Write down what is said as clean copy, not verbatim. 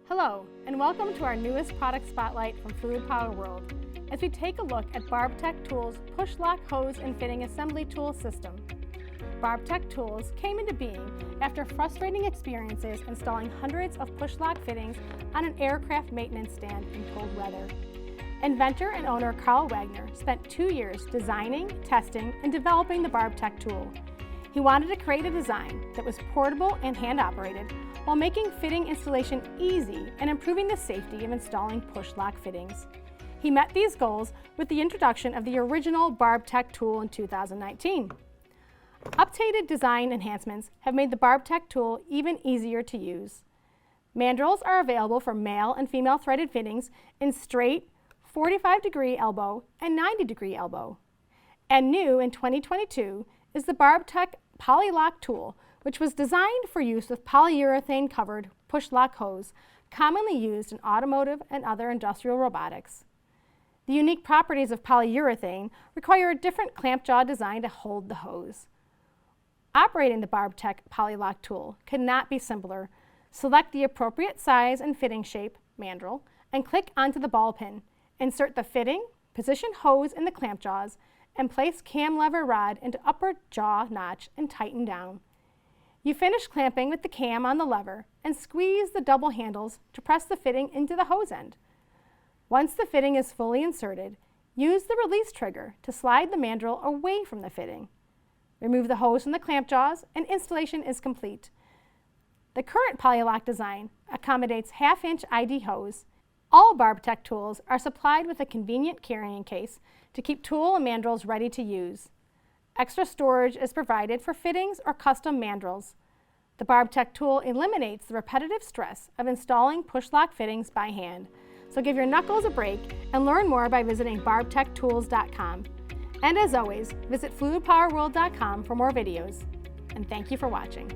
Hello, and welcome to our newest product spotlight from Fluid Power World, as we take a look at Barb Tech Tools push-lock hose and fitting assembly tool system. Barb Tech Tools came into being after frustrating experiences installing hundreds of push-lock fittings on an aircraft maintenance stand in cold weather. Inventor and owner Carl Wagner spent 2 years designing, testing, and developing the Barb Tech tool. He wanted to create a design that was portable and hand-operated while making fitting installation easy and improving the safety of installing push-lock fittings. He met these goals with the introduction of the original Barb Tech tool in 2019. Updated design enhancements have made the Barb Tech tool even easier to use. Mandrels are available for male and female threaded fittings in straight, 45-degree elbow, and 90-degree elbow. And new in 2022 is the Barb Tech Poly-Lock tool, which was designed for use with polyurethane-covered push-lock hose, commonly used in automotive and other industrial robotics. The unique properties of polyurethane require a different clamp jaw design to hold the hose. Operating the Barb Tech Poly-Lock tool could not be simpler. Select the appropriate size and fitting shape mandrel and click onto the ball pin. Insert the fitting, position hose in the clamp jaws, and place cam lever rod into upper jaw notch and tighten down. You finish clamping with the cam on the lever and squeeze the double handles to press the fitting into the hose end. Once the fitting is fully inserted, use the release trigger to slide the mandrel away from the fitting. Remove the hose from the clamp jaws and installation is complete. The current Poly-Lock design accommodates half-inch ID hose. All Barb Tech tools are supplied with a convenient carrying case to keep tool and mandrels ready to use. Extra storage is provided for fittings or custom mandrels. The Barb Tech tool eliminates the repetitive stress of installing push-lock fittings by hand. So give your knuckles a break and learn more by visiting barbtechtools.com. And as always, visit fluidpowerworld.com for more videos. And thank you for watching.